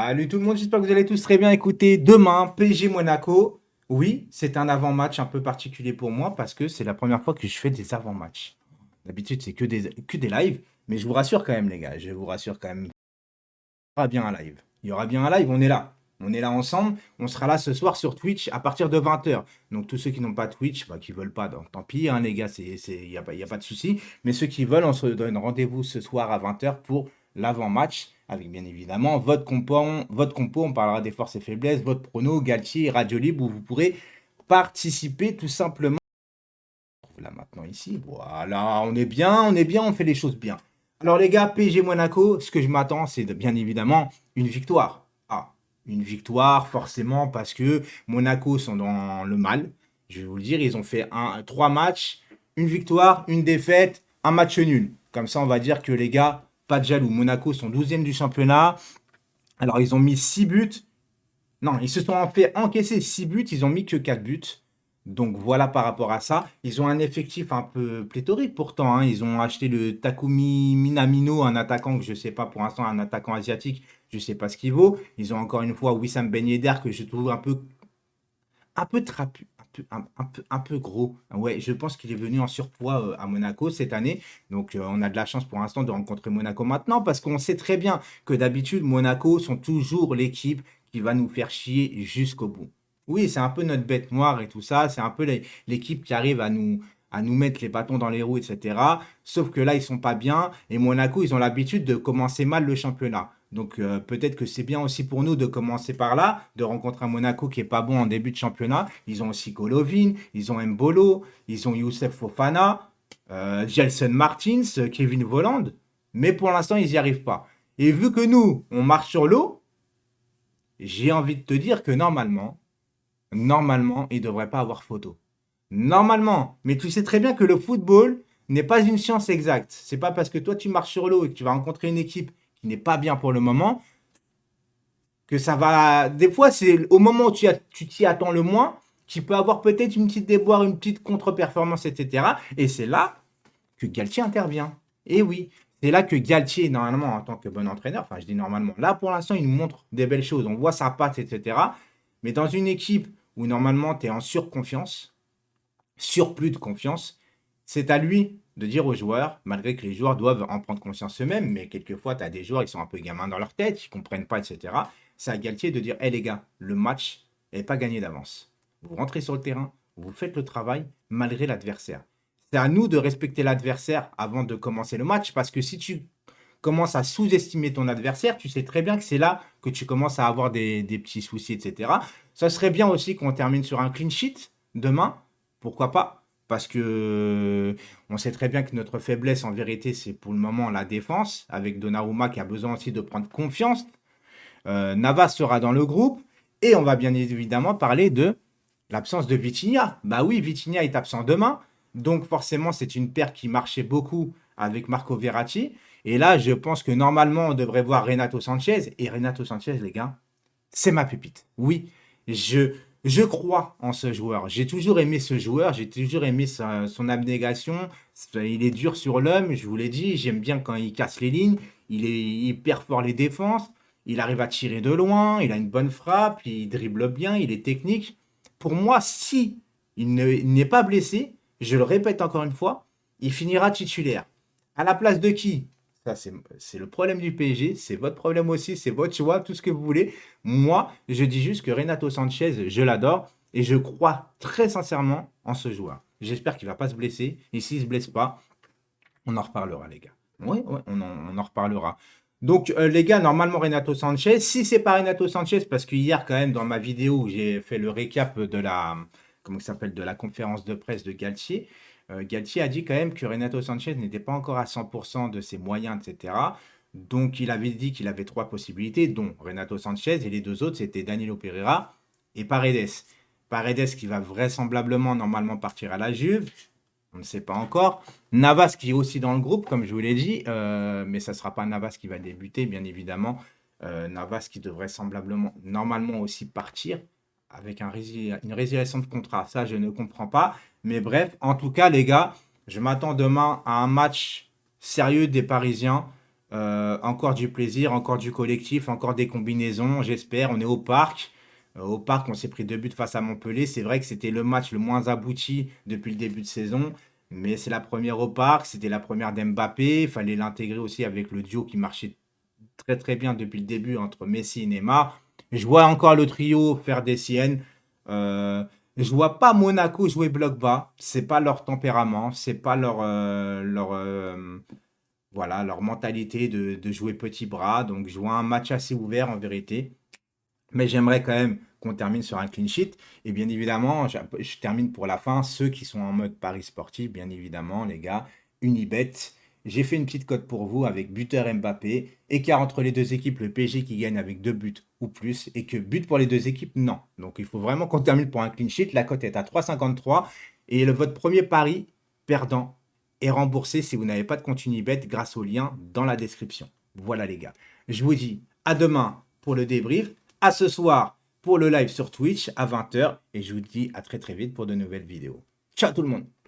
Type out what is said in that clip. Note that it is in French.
Salut tout le monde, j'espère que vous allez tous très bien. Écoutez, demain, PSG Monaco. Oui, c'est un avant-match un peu particulier pour moi parce que c'est la première fois que je fais des avant-matchs. D'habitude, c'est que des lives, mais je vous rassure quand même, les gars. Je vous rassure quand même. Il y aura bien un live. Il y aura bien un live, on est là. On est là ensemble. On sera là ce soir sur Twitch à partir de 20 h. Donc, tous ceux qui n'ont pas Twitch, bah, qui veulent pas, donc tant pis, hein, les gars, il n'y a pas de souci. Mais ceux qui veulent, on se donne rendez-vous ce soir à 20 h pour l'avant-match, avec bien évidemment votre compo. On parlera des forces et faiblesses, votre prono, Galtier et Radio Libre, où vous pourrez participer tout simplement. Là maintenant ici, voilà, on est bien, on fait les choses bien. Alors les gars, PSG Monaco, ce que je m'attends, c'est bien évidemment une victoire. Ah, une victoire forcément parce que Monaco sont dans le mal. Je vais vous le dire, ils ont fait 3 matchs, une victoire, une défaite, un match nul. Comme ça, on va dire que les gars, pas de jaloux. Monaco sont 12e du championnat. Alors ils ont mis 6 buts. Non, ils se sont fait encaisser 6 buts, ils ont mis que 4 buts. Donc voilà par rapport à ça. Ils ont un effectif un peu pléthorique pourtant, hein. Ils ont acheté le Takumi Minamino, un attaquant que je ne sais pas pour l'instant, un attaquant asiatique, je ne sais pas ce qu'il vaut. Ils ont encore une fois Wissam Ben Yedder que je trouve un peu trapu, un peu gros. Ouais, je pense qu'il est venu en surpoids à Monaco cette année. Donc on a de la chance pour l'instant de rencontrer Monaco maintenant parce qu'on sait très bien que d'habitude Monaco sont toujours l'équipe qui va nous faire chier jusqu'au bout. Oui, c'est un peu notre bête noire et tout ça. C'est un peu l'équipe qui arrive à nous mettre les bâtons dans les roues, etc. Sauf que là, ils sont pas bien. Et Monaco, ils ont l'habitude de commencer mal le championnat. Donc peut-être que c'est bien aussi pour nous de commencer par là, de rencontrer un Monaco qui est pas bon en début de championnat. Ils ont aussi Golovin, ils ont Mbolo, ils ont Youssef Fofana, Gelson Martins, Kevin Volland. Mais pour l'instant, ils n'y arrivent pas. Et vu que nous, on marche sur l'eau, j'ai envie de te dire que normalement, il ne devrait pas avoir photo. Normalement. Mais tu sais très bien que le football n'est pas une science exacte. C'est pas parce que toi tu marches sur l'eau et que tu vas rencontrer une équipe qui n'est pas bien pour le moment que ça va. Des fois, c'est au moment où tu t'y attends le moins qu'il peut avoir peut-être une petite déboire, une petite contre-performance, etc. Et c'est là que Galtier intervient. Et oui, c'est là que Galtier, normalement, en tant que bon entraîneur, enfin, je dis normalement, là pour l'instant, il nous montre des belles choses. On voit sa patte, etc. Mais dans une équipe où normalement tu es en surconfiance, surplus de confiance, c'est à lui de dire aux joueurs, malgré que les joueurs doivent en prendre conscience eux-mêmes, mais quelquefois, tu as des joueurs, ils sont un peu gamins dans leur tête, ils ne comprennent pas, etc. C'est à Galtier de dire, hé les gars, le match n'est pas gagné d'avance. Vous rentrez sur le terrain, vous faites le travail malgré l'adversaire. C'est à nous de respecter l'adversaire avant de commencer le match, parce que si tu commences à sous-estimer ton adversaire, tu sais très bien que c'est là que tu commences à avoir des petits soucis, etc. Ça serait bien aussi qu'on termine sur un clean sheet demain, pourquoi pas? Parce que on sait très bien que notre faiblesse, en vérité, c'est pour le moment la défense, avec Donnarumma qui a besoin aussi de prendre confiance. Navas sera dans le groupe. Et on va bien évidemment parler de l'absence de Vitinha. Bah oui, Vitinha est absent demain. Donc forcément, c'est une paire qui marchait beaucoup avec Marco Verratti. Et là, je pense que normalement, on devrait voir Renato Sanchez. Et Renato Sanchez, les gars, c'est ma pépite. Oui, je, je crois en ce joueur. J'ai toujours aimé ce joueur, j'ai toujours aimé son abnégation. Il est dur sur l'homme, je vous l'ai dit. J'aime bien quand il casse les lignes. Il est hyper fort les défenses. Il arrive à tirer de loin. Il a une bonne frappe. Il dribble bien. Il est technique. Pour moi, si il n'est pas blessé, je le répète encore une fois, il finira titulaire. À la place de qui? Ça, c'est le problème du PSG. C'est votre problème aussi. C'est votre choix. Tout ce que vous voulez. Moi, je dis juste que Renato Sanchez, je l'adore et je crois très sincèrement en ce joueur. J'espère qu'il ne va pas se blesser. Et s'il ne se blesse pas, on en reparlera, les gars. Oui, ouais, on en reparlera. Donc, les gars, normalement, Renato Sanchez. Si c'est pas Renato Sanchez, parce qu'hier, quand même, dans ma vidéo où j'ai fait le récap de la, comment ça s'appelle, de la conférence de presse de Galtier, Galtier a dit quand même que Renato Sanchez n'était pas encore à 100% de ses moyens, etc. Donc, il avait dit qu'il avait 3 possibilités, dont Renato Sanchez, et les 2 autres, c'était Danilo Pereira et Paredes. Paredes qui va vraisemblablement, normalement, partir à la Juve. On ne sait pas encore. Navas qui est aussi dans le groupe, comme je vous l'ai dit, mais ça ne sera pas Navas qui va débuter, bien évidemment. Navas qui devrait semblablement, normalement aussi partir avec une résiliation de contrat. Ça, je ne comprends pas. Mais bref, en tout cas, les gars, je m'attends demain à un match sérieux des Parisiens. Encore du plaisir, encore du collectif, encore des combinaisons, j'espère. On est au parc. Au parc, on s'est pris 2 buts face à Montpellier. C'est vrai que c'était le match le moins abouti depuis le début de saison. Mais c'est la première au parc, c'était la première d'Mbappé. Il fallait l'intégrer aussi avec le duo qui marchait très très bien depuis le début entre Messi et Neymar. Je vois encore le trio faire des siennes. Je vois pas Monaco jouer bloc bas. C'est pas leur tempérament, c'est pas voilà, leur mentalité de jouer petit bras. Donc je vois un match assez ouvert en vérité. Mais j'aimerais quand même qu'on termine sur un clean sheet. Et bien évidemment, je termine pour la fin. Ceux qui sont en mode Paris sportif, bien évidemment, les gars, Unibet. J'ai fait une petite cote pour vous avec buteur Mbappé. Écart entre les deux équipes, le PSG qui gagne avec 2 buts ou plus. Et que but pour les deux équipes, non. Donc il faut vraiment qu'on termine pour un clean sheet. La cote est à 3,53. Et votre premier pari perdant est remboursé si vous n'avez pas de compte Unibet grâce au lien dans la description. Voilà les gars. Je vous dis à demain pour le débrief, à ce soir pour le live sur Twitch à 20 h et je vous dis à très très vite pour de nouvelles vidéos. Ciao tout le monde!